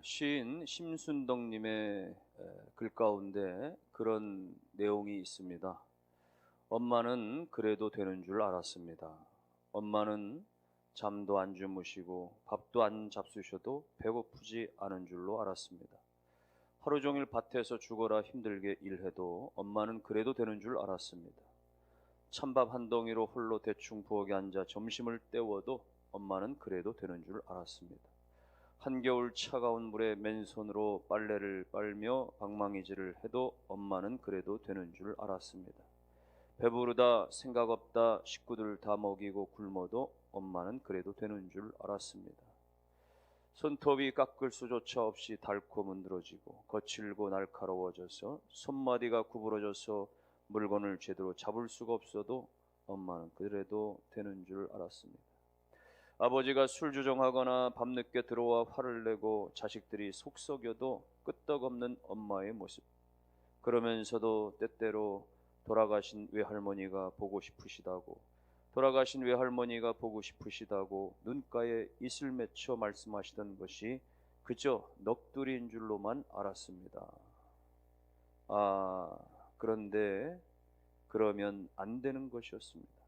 시인 심순덕님의 글 가운데 그런 내용이 있습니다. 엄마는 그래도 되는 줄 알았습니다. 엄마는 잠도 안 주무시고 밥도 안 잡수셔도 배고프지 않은 줄로 알았습니다. 하루 종일 밭에서 죽어라 힘들게 일해도 엄마는 그래도 되는 줄 알았습니다. 찬밥 한 덩이로 홀로 대충 부엌에 앉아 점심을 때워도 엄마는 그래도 되는 줄 알았습니다. 한겨울 차가운 물에 맨손으로 빨래를 빨며 방망이질을 해도 엄마는 그래도 되는 줄 알았습니다. 배부르다 생각 없다 식구들 다 먹이고 굶어도 엄마는 그래도 되는 줄 알았습니다. 손톱이 깎을 수조차 없이 닳고 문드러지고 거칠고 날카로워져서 손마디가 구부러져서 물건을 제대로 잡을 수가 없어도 엄마는 그래도 되는 줄 알았습니다. 아버지가 술 주정하거나 밤늦게 들어와 화를 내고 자식들이 속썩여도 끄떡없는 엄마의 모습. 그러면서도 때때로 돌아가신 외할머니가 보고 싶으시다고 눈가에 이슬 맺혀 말씀하시던 것이 그저 넋두리인 줄로만 알았습니다. 그런데 그러면 안 되는 것이었습니다.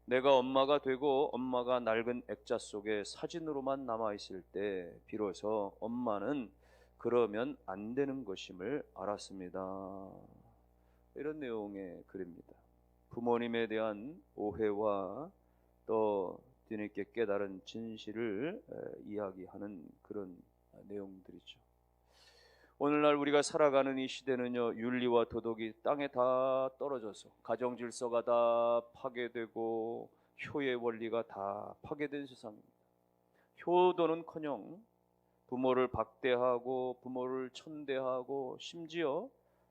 내가 엄마가 되고 엄마가 낡은 액자 속에 사진으로만 남아있을 때 비로소 엄마는 그러면 안 되는 것임을 알았습니다. 이런 내용의 글입니다. 부모님에 대한 오해와 또 뒤늦게 깨달은 진실을 이야기하는 그런 내용들이죠. 오늘날 우리가 살아가는 이 시대는요, 윤리와 도덕이 땅에 다 떨어져서 가정 질서가 다 파괴되고 효의 원리가 다 파괴된 세상입니다. 효도는커녕 부모를 박대하고 부모를 천대하고 심지어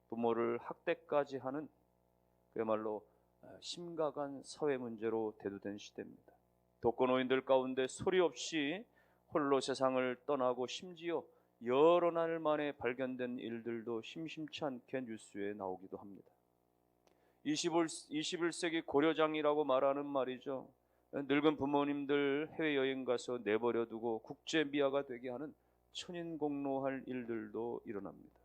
부모를 학대까지 하는 그야말로 심각한 사회 문제로 대두된 시대입니다. 독거노인들 가운데 소리 없이 홀로 세상을 떠나고 심지어 여러 날 만에 발견된 일들도 심심치 않게 뉴스에 나오기도 합니다. 21세기 고려장이라고 말하는 말이죠. 늙은 부모님들 해외여행 가서 내버려두고 국제미아가 되게 하는 천인공노할 일들도 일어납니다.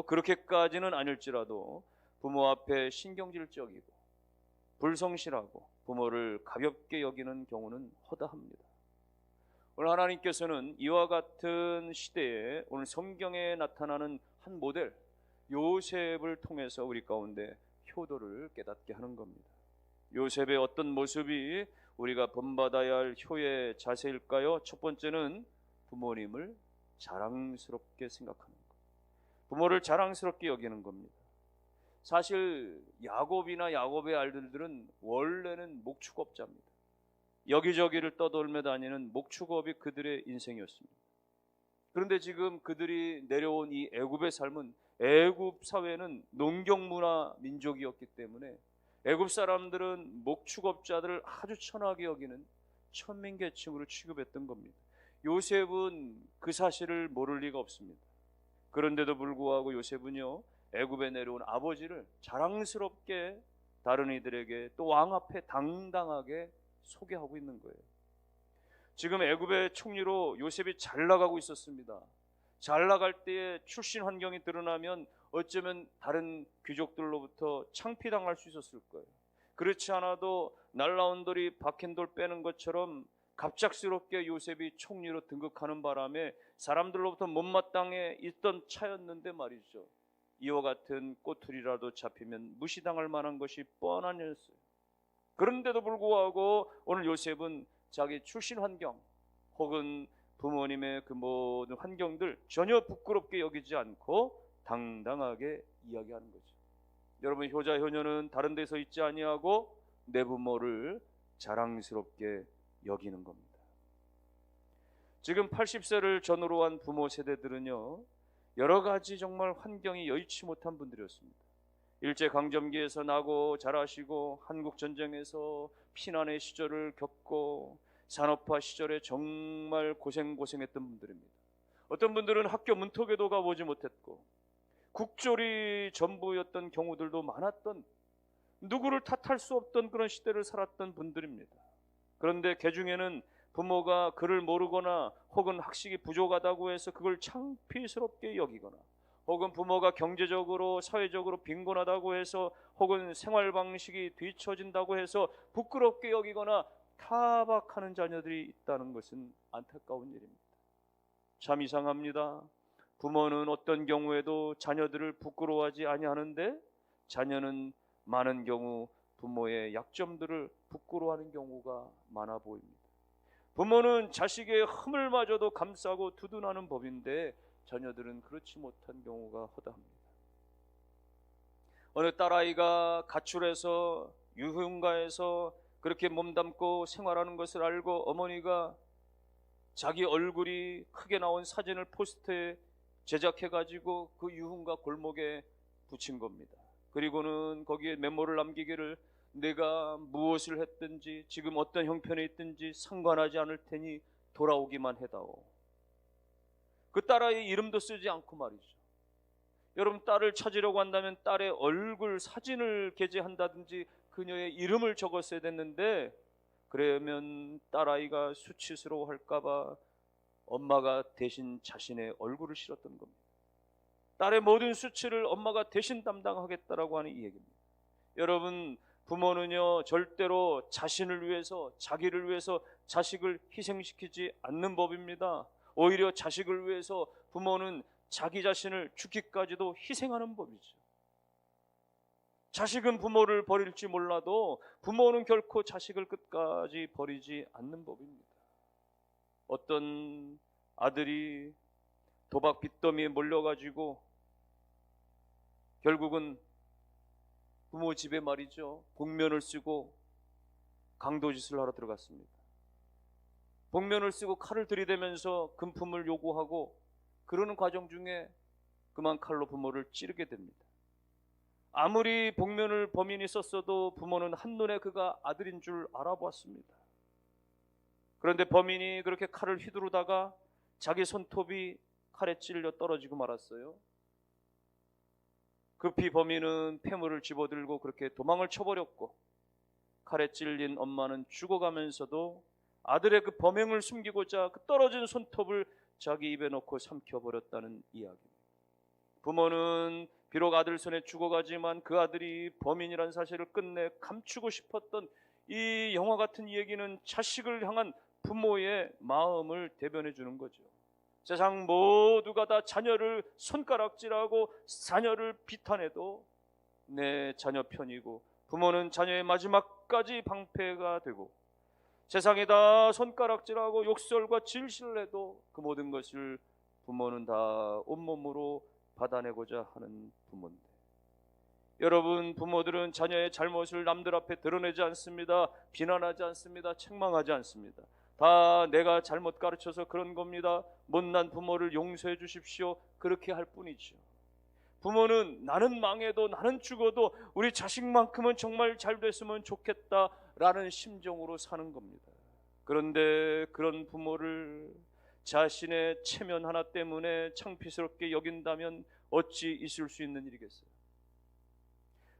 그렇게까지는 아닐지라도 부모 앞에 신경질적이고 불성실하고 부모를 가볍게 여기는 경우는 허다합니다. 오늘 하나님께서는 이와 같은 시대에 오늘 성경에 나타나는 한 모델 요셉을 통해서 우리 가운데 효도를 깨닫게 하는 겁니다. 요셉의 어떤 모습이 우리가 본받아야 할 효의 자세일까요? 첫 번째는 부모님을 자랑스럽게 생각하는 것, 부모를 자랑스럽게 여기는 겁니다. 사실 야곱의 아들들은 원래는 목축업자입니다. 여기저기를 떠돌며 다니는 목축업이 그들의 인생이었습니다. 그런데 지금 그들이 내려온 이 애굽의 삶은, 애굽 사회는 농경문화 민족이었기 때문에 애굽 사람들은 목축업자들을 아주 천하게 여기는 천민계층으로 취급했던 겁니다. 요셉은 그 사실을 모를 리가 없습니다. 그런데도 불구하고 요셉은요, 애굽에 내려온 아버지를 자랑스럽게 다른 이들에게 또 왕 앞에 당당하게 소개하고 있는 거예요. 지금 애굽의 총리로 요셉이 잘 나가고 있었습니다. 잘 나갈 때에 출신 환경이 드러나면 어쩌면 다른 귀족들로부터 창피당할 수 있었을 거예요. 그렇지 않아도 날라온 돌이 박힌 돌 빼는 것처럼 갑작스럽게 요셉이 총리로 등극하는 바람에 사람들로부터 못마땅해 있던 차였는데 말이죠. 이와 같은 꼬투리라도 잡히면 무시당할 만한 것이 뻔한 일이었어요. 그런데도 불구하고 오늘 요셉은 자기 출신 환경 혹은 부모님의 그 모든 환경들 전혀 부끄럽게 여기지 않고 당당하게 이야기하는 거죠. 여러분, 효자 효녀는 다른 데서 있지 아니하고 내 부모를 자랑스럽게 여기는 겁니다. 지금 80세를 전후로 한 부모 세대들은요, 여러 가지 정말 환경이 여의치 못한 분들이었습니다. 일제강점기에서 나고 자라시고 한국전쟁에서 피난의 시절을 겪고 산업화 시절에 정말 고생했던 분들입니다. 어떤 분들은 학교 문턱에도 가보지 못했고 국졸이 전부였던 경우들도 많았던, 누구를 탓할 수 없던 그런 시대를 살았던 분들입니다. 그런데 그 중에는 부모가 그를 모르거나 혹은 학식이 부족하다고 해서 그걸 창피스럽게 여기거나, 혹은 부모가 경제적으로 사회적으로 빈곤하다고 해서, 혹은 생활 방식이 뒤처진다고 해서 부끄럽게 여기거나 타박하는 자녀들이 있다는 것은 안타까운 일입니다. 참 이상합니다. 부모는 어떤 경우에도 자녀들을 부끄러워하지 아니하는데, 자녀는 많은 경우 부모의 약점들을 부끄러워하는 경우가 많아 보입니다. 부모는 자식의 허물마저도 감싸고 두둔하는 법인데, 자녀들은 그렇지 못한 경우가 허다합니다. 어느 딸아이가 가출해서 유흥가에서 그렇게 몸담고 생활하는 것을 알고 어머니가 자기 얼굴이 크게 나온 사진을 포스터에 제작해가지고 그 유흥가 골목에 붙인 겁니다. 그리고는 거기에 메모를 남기기를, 내가 무엇을 했든지 지금 어떤 형편에 있든지 상관하지 않을 테니 돌아오기만 해다오. 그 딸아이 이름도 쓰지 않고 말이죠. 여러분, 딸을 찾으려고 한다면 딸의 얼굴 사진을 게재한다든지 그녀의 이름을 적었어야 됐는데, 그러면 딸아이가 수치스러워 할까봐 엄마가 대신 자신의 얼굴을 실었던 겁니다. 딸의 모든 수치를 엄마가 대신 담당하겠다라고 하는 이 얘기입니다. 여러분, 부모는요 절대로 자신을 위해서, 자기를 위해서 자식을 희생시키지 않는 법입니다. 오히려 자식을 위해서 부모는 자기 자신을 죽기까지도 희생하는 법이죠. 자식은 부모를 버릴지 몰라도 부모는 결코 자식을 끝까지 버리지 않는 법입니다. 어떤 아들이 도박 빚더미에 몰려가지고 결국은 부모 집에 말이죠, 복면을 쓰고 강도짓을 하러 들어갔습니다. 복면을 쓰고 칼을 들이대면서 금품을 요구하고 그러는 과정 중에 그만 칼로 부모를 찌르게 됩니다. 아무리 복면을 범인이 썼어도 부모는 한눈에 그가 아들인 줄 알아보았습니다. 그런데 범인이 그렇게 칼을 휘두르다가 자기 손톱이 칼에 찔려 떨어지고 말았어요. 급히 범인은 폐물을 집어들고 그렇게 도망을 쳐버렸고, 칼에 찔린 엄마는 죽어가면서도 아들의 그 범행을 숨기고자 그 떨어진 손톱을 자기 입에 넣고 삼켜버렸다는 이야기입니다. 부모는 비록 아들 손에 죽어가지만 그 아들이 범인이라는 사실을 끝내 감추고 싶었던 이 영화 같은 얘기는 자식을 향한 부모의 마음을 대변해 주는 거죠. 세상 모두가 다 자녀를 손가락질하고 자녀를 비탄해도 내 자녀 편이고, 부모는 자녀의 마지막까지 방패가 되고, 세상에 다 손가락질하고 욕설과 질시를 해도 그 모든 것을 부모는 다 온몸으로 받아내고자 하는 부모인데, 여러분, 부모들은 자녀의 잘못을 남들 앞에 드러내지 않습니다. 비난하지 않습니다. 책망하지 않습니다. 다 내가 잘못 가르쳐서 그런 겁니다. 못난 부모를 용서해 주십시오. 그렇게 할 뿐이죠. 부모는 나는 망해도 나는 죽어도 우리 자식만큼은 정말 잘 됐으면 좋겠다라는 심정으로 사는 겁니다. 그런데 그런 부모를 자신의 체면 하나 때문에 창피스럽게 여긴다면 어찌 있을 수 있는 일이겠어요?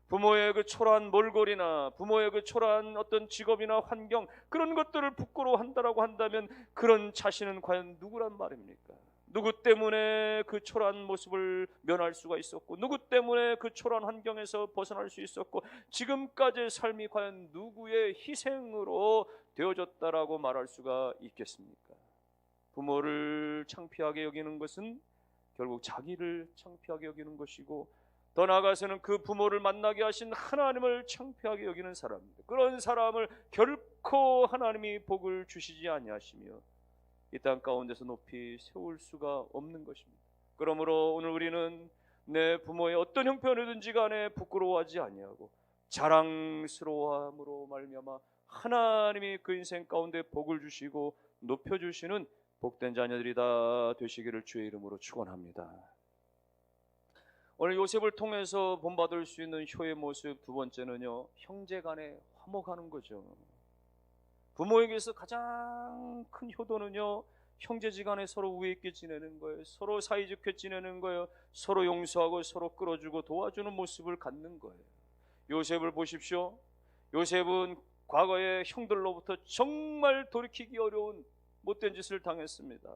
부모의 그 초라한 몰골이나 부모의 그 초라한 어떤 직업이나 환경, 그런 것들을 부끄러워한다라고 한다면 그런 자신은 과연 누구란 말입니까? 누구 때문에 그 초라한 모습을 면할 수가 있었고, 누구 때문에 그 초라한 환경에서 벗어날 수 있었고, 지금까지의 삶이 과연 누구의 희생으로 되어졌다라고 말할 수가 있겠습니까? 부모를 창피하게 여기는 것은 결국 자기를 창피하게 여기는 것이고, 더 나아가서는 그 부모를 만나게 하신 하나님을 창피하게 여기는 사람입니다. 그런 사람을 결코 하나님이 복을 주시지 아니하시며 이 땅 가운데서 높이 세울 수가 없는 것입니다. 그러므로 오늘 우리는 내 부모의 어떤 형편이든지 간에 부끄러워하지 아니하고 자랑스러워함으로 말미암아 하나님이 그 인생 가운데 복을 주시고 높여주시는 복된 자녀들이 다 되시기를 주의 이름으로 축원합니다. 오늘 요셉을 통해서 본받을 수 있는 효의 모습 두 번째는요, 형제간에 화목하는 거죠. 부모에게서 가장 큰 효도는요, 형제지간에 서로 우애 있게 지내는 거예요. 서로 사이좋게 지내는 거예요. 서로 용서하고 서로 끌어주고 도와주는 모습을 갖는 거예요. 요셉을 보십시오. 요셉은 과거의 형들로부터 정말 돌이키기 어려운 못된 짓을 당했습니다.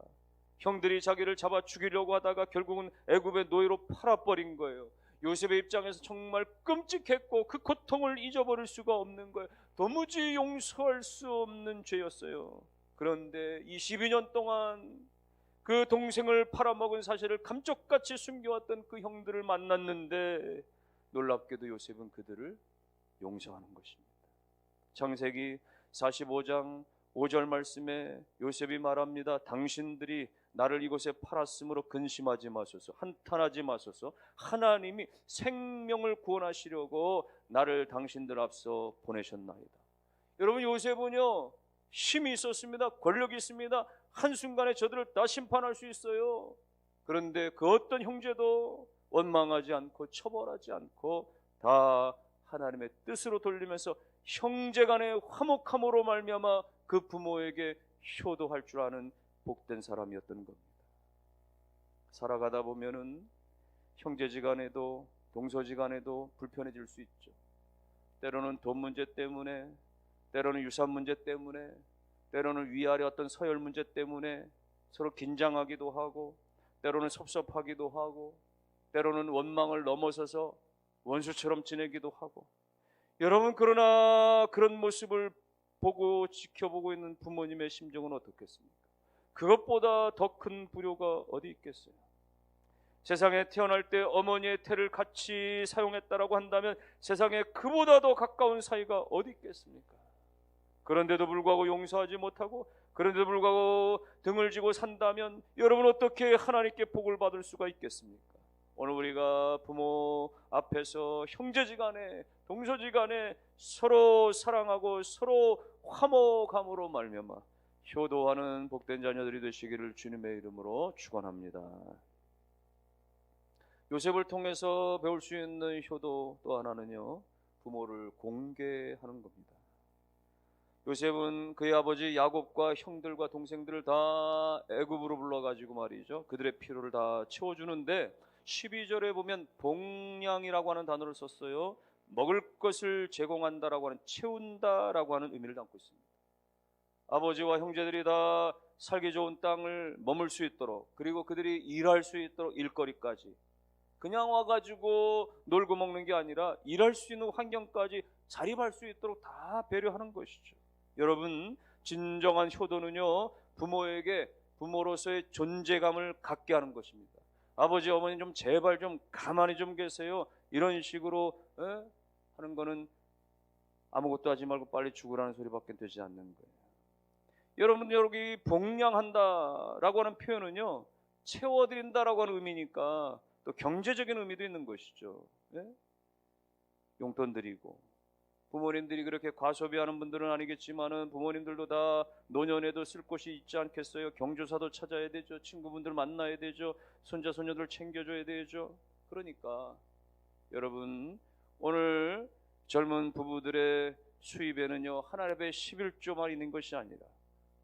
형들이 자기를 잡아 죽이려고 하다가 결국은 애굽의 노예로 팔아버린 거예요. 요셉의 입장에서 정말 끔찍했고 그 고통을 잊어버릴 수가 없는 거예요. 도무지 용서할 수 없는 죄였어요. 그런데 22년 동안 그 동생을 팔아먹은 사실을 감쪽같이 숨겨왔던 그 형들을 만났는데 놀랍게도 요셉은 그들을 용서하는 것입니다. 창세기 45장 5절 말씀에 요셉이 말합니다. 당신들이 나를 이곳에 팔았으므로 근심하지 마소서, 한탄하지 마소서. 하나님이 생명을 구원하시려고 나를 당신들 앞서 보내셨나이다. 여러분, 요셉은요 힘이 있었습니다. 권력이 있습니다. 한순간에 저들을 다 심판할 수 있어요. 그런데 그 어떤 형제도 원망하지 않고 처벌하지 않고 다 하나님의 뜻으로 돌리면서 형제간의 화목함으로 말미암아 그 부모에게 효도할 줄 아는 복된 사람이었던 겁니다. 살아가다 보면은 형제지간에도 동서지간에도 불편해질 수 있죠. 때로는 돈 문제 때문에, 때로는 유산 문제 때문에, 때로는 위아래 어떤 서열 문제 때문에 서로 긴장하기도 하고, 때로는 섭섭하기도 하고, 때로는 원망을 넘어서서 원수처럼 지내기도 하고. 여러분, 그러나 그런 모습을 보고 지켜보고 있는 부모님의 심정은 어떻겠습니까? 그것보다 더 큰 불효가 어디 있겠어요? 세상에 태어날 때 어머니의 태를 같이 사용했다라고 한다면 세상에 그보다 더 가까운 사이가 어디 있겠습니까? 그런데도 불구하고 용서하지 못하고, 그런데도 불구하고 등을 지고 산다면 여러분 어떻게 하나님께 복을 받을 수가 있겠습니까? 오늘 우리가 부모 앞에서 형제지간에 동서지간에 서로 사랑하고 서로 화목함으로 말미암아 효도하는 복된 자녀들이 되시기를 주님의 이름으로 축원합니다. 요셉을 통해서 배울 수 있는 효도 또 하나는요, 부모를 공개하는 겁니다. 요셉은 그의 아버지 야곱과 형들과 동생들을 다 애굽으로 불러가지고 말이죠, 그들의 필요를 다 채워주는데 12절에 보면 봉량이라고 하는 단어를 썼어요. 먹을 것을 제공한다라고 하는, 채운다라고 하는 의미를 담고 있습니다. 아버지와 형제들이 다 살기 좋은 땅을 머물 수 있도록, 그리고 그들이 일할 수 있도록 일거리까지, 그냥 와가지고 놀고 먹는 게 아니라 일할 수 있는 환경까지 자립할 수 있도록 다 배려하는 것이죠. 여러분, 진정한 효도는요, 부모에게 부모로서의 존재감을 갖게 하는 것입니다. 아버지 어머니 좀 제발 좀 가만히 좀 계세요, 이런 식으로 하는 거는 아무것도 하지 말고 빨리 죽으라는 소리밖에 되지 않는 거예요. 여러분, 여기 봉양한다라고 하는 표현은요, 채워드린다라고 하는 의미니까 또 경제적인 의미도 있는 것이죠. 용돈 드리고, 부모님들이 그렇게 과소비하는 분들은 아니겠지만은 부모님들도 다 노년에도 쓸 곳이 있지 않겠어요? 경조사도 찾아야 되죠. 친구분들 만나야 되죠. 손자 손녀들 챙겨줘야 되죠. 그러니까 여러분, 오늘 젊은 부부들의 수입에는요, 하나님의 11조만 있는 것이 아니라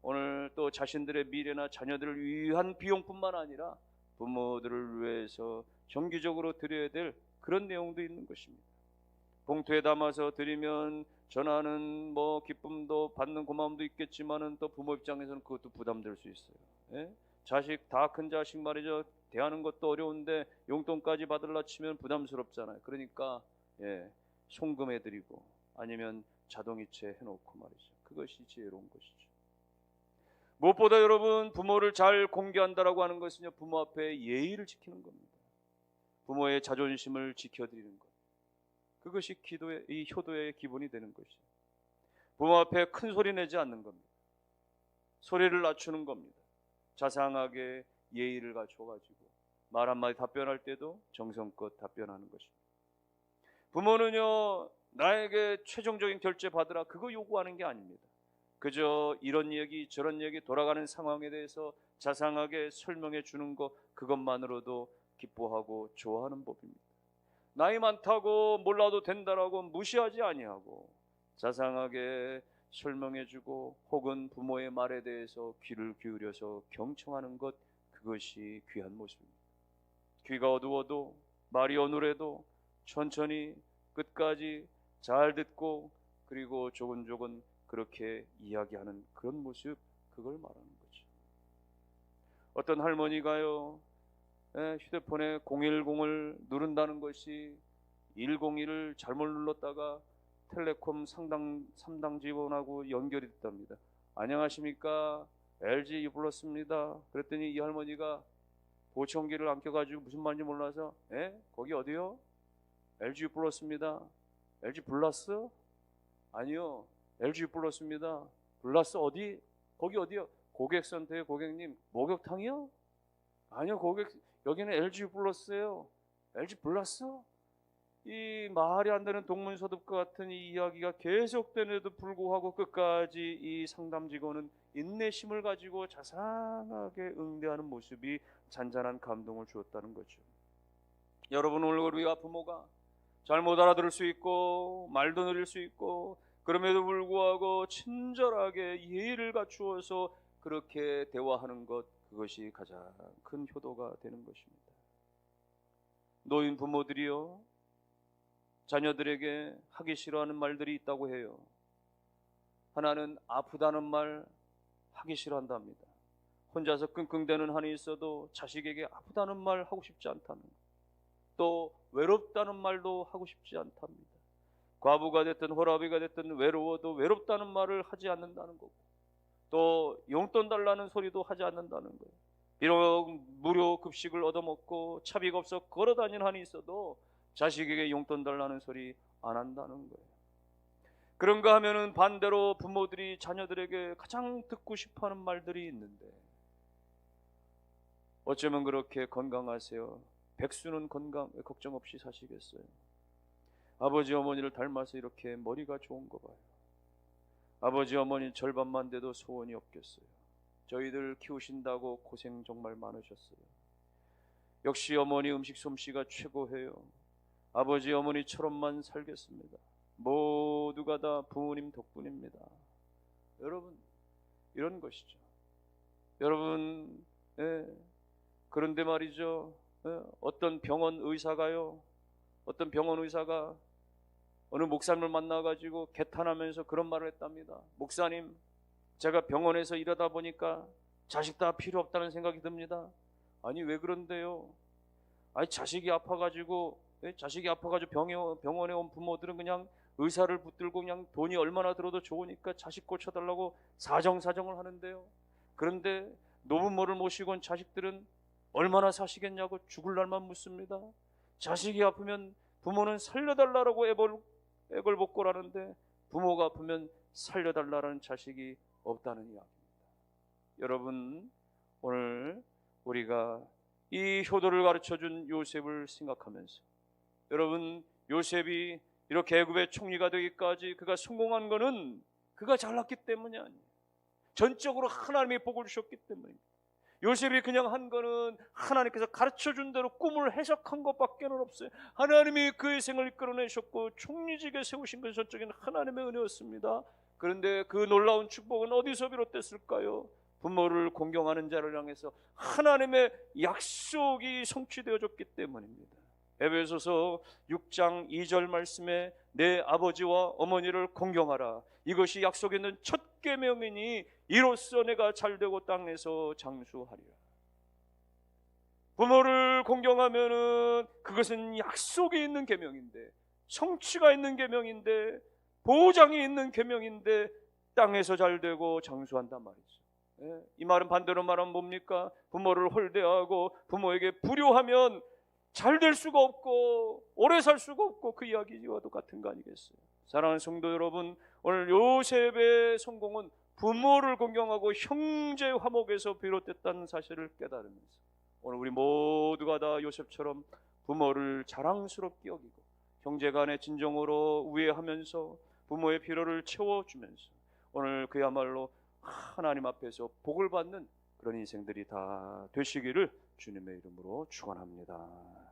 오늘 또 자신들의 미래나 자녀들을 위한 비용뿐만 아니라 부모들을 위해서 정기적으로 드려야 될 그런 내용도 있는 것입니다. 봉투에 담아서 드리면 전하는 기쁨도 받는 고마움도 있겠지만은 또 부모 입장에서는 그것도 부담될 수 있어요. 자식, 다 큰 자식 말이죠, 대하는 것도 어려운데 용돈까지 받으려 치면 부담스럽잖아요. 그러니까 송금해 드리고 아니면 자동이체 해놓고 말이죠. 그것이 지혜로운 것이죠. 무엇보다 여러분, 부모를 잘 공개한다라고 하는 것은요, 부모 앞에 예의를 지키는 겁니다. 부모의 자존심을 지켜드리는 것, 그것이 기도의, 이 효도의 기본이 되는 것이죠. 부모 앞에 큰 소리 내지 않는 겁니다. 소리를 낮추는 겁니다. 자상하게 예의를 갖춰가지고 말 한마디 답변할 때도 정성껏 답변하는 것입니다. 부모는요, 나에게 최종적인 결제 받으라 그거 요구하는 게 아닙니다. 그저 이런 얘기 저런 얘기 돌아가는 상황에 대해서 자상하게 설명해 주는 것, 그것만으로도 기뻐하고 좋아하는 법입니다. 나이 많다고 몰라도 된다라고 무시하지 아니하고 자상하게 설명해 주고 혹은 부모의 말에 대해서 귀를 기울여서 경청하는 것, 그것이 귀한 모습입니다. 귀가 어두워도 말이 어눌해도 천천히 끝까지 잘 듣고 그리고 조곤조곤 그렇게 이야기하는 그런 모습, 그걸 말하는 거죠. 어떤 할머니가요, 휴대폰에 010을 누른다는 것이 101을 잘못 눌렀다가 텔레콤 3당 직원하고 연결이 됐답니다. 안녕하십니까, LG 불렀습니다. 그랬더니 이 할머니가 보청기를 안 껴가지고 무슨 말인지 몰라서 거기 어디요? LG 불렀습니다. LG 불났어? 아니요, LG 불렀습니다. 불났어? 어디? 거기 어디요? 고객센터에 고객님, 목욕탕이요? 아니요, 여기는 LG 불렀어요. LG 불났어? 이 말이 안 되는 동문서답과 같은 이 이야기가 계속되는데도 불구하고 끝까지 이 상담 직원은 인내심을 가지고 자상하게 응대하는 모습이 잔잔한 감동을 주었다는 거죠. 여러분, 오늘 우리가 부모가 잘못 알아들을 수 있고 말도 느릴 수 있고 그럼에도 불구하고 친절하게 예의를 갖추어서 그렇게 대화하는 것, 그것이 가장 큰 효도가 되는 것입니다. 노인 부모들이요, 자녀들에게 하기 싫어하는 말들이 있다고 해요. 하나는 아프다는 말 하기 싫어한답니다. 혼자서 끙끙대는 한이 있어도 자식에게 아프다는 말 하고 싶지 않다는 것. 또 외롭다는 말도 하고 싶지 않답니다. 과부가 됐든 호라비가 됐든 외로워도 외롭다는 말을 하지 않는다는 거고, 또 용돈 달라는 소리도 하지 않는다는 거예요. 비록 무료 급식을 얻어먹고 차비가 없어 걸어다니는 한이 있어도 자식에게 용돈 달라는 소리 안 한다는 거예요. 그런가 하면은 반대로 부모들이 자녀들에게 가장 듣고 싶어하는 말들이 있는데, 어쩌면 그렇게 건강하세요? 백수는 건강 걱정 없이 사시겠어요? 아버지 어머니를 닮아서 이렇게 머리가 좋은 거 봐요. 아버지 어머니 절반만 돼도 소원이 없겠어요. 저희들 키우신다고 고생 정말 많으셨어요. 역시 어머니 음식 솜씨가 최고해요. 아버지 어머니처럼만 살겠습니다. 모두가 다 부모님 덕분입니다. 여러분, 이런 것이죠. 여러분, 그런데 말이죠, 어떤 병원 의사가 어느 목사님을 만나가지고 개탄하면서 그런 말을 했답니다. 목사님, 제가 병원에서 일하다 보니까 자식 다 필요 없다는 생각이 듭니다. 아니, 왜 그런데요? 아니, 자식이 아파가지고 병원에 온 부모들은 그냥 의사를 붙들고 그냥 돈이 얼마나 들어도 좋으니까 자식 고쳐달라고 사정을 하는데요. 그런데 노부모를 모시고 온 자식들은 얼마나 사시겠냐고 죽을 날만 묻습니다. 자식이 아프면 부모는 살려달라고 애걸복걸하는데 부모가 아프면 살려달라는 자식이 없다는 이야기입니다. 여러분, 오늘 우리가 이 효도를 가르쳐준 요셉을 생각하면서, 여러분, 요셉이 이렇게 애굽의 총리가 되기까지 그가 성공한 것은 그가 잘났기 때문이 아니에요. 전적으로 하나님이 복을 주셨기 때문입니다. 요셉이 그냥 한 거는 하나님께서 가르쳐준 대로 꿈을 해석한 것밖에 없어요. 하나님이 그의 생을 이끌어내셨고 총리직에 세우신 것은 전적인 하나님의 은혜였습니다. 그런데 그 놀라운 축복은 어디서 비롯됐을까요? 부모를 공경하는 자를 향해서 하나님의 약속이 성취되어졌기 때문입니다. 에베소서 6장 2절 말씀에 내 아버지와 어머니를 공경하라, 이것이 약속에 있는 첫 계명이니 이로써 내가 잘되고 땅에서 장수하리라. 부모를 공경하면은 그것은 약속이 있는 계명인데, 성취가 있는 계명인데, 보장이 있는 계명인데 땅에서 잘되고 장수한단 말이죠. 이 말은 반대로 말하면 뭡니까? 부모를 홀대하고 부모에게 불효하면 잘 될 수가 없고 오래 살 수가 없고 그 이야기와도 같은 거 아니겠어요? 사랑하는 성도 여러분, 오늘 요셉의 성공은 부모를 공경하고 형제 화목에서 비롯됐다는 사실을 깨달으면서 오늘 우리 모두가 다 요셉처럼 부모를 자랑스럽게 여기고 형제 간의 진정으로 우애하면서 부모의 필요를 채워주면서 오늘 그야말로 하나님 앞에서 복을 받는 그런 인생들이 다 되시기를 주님의 이름으로 축원합니다.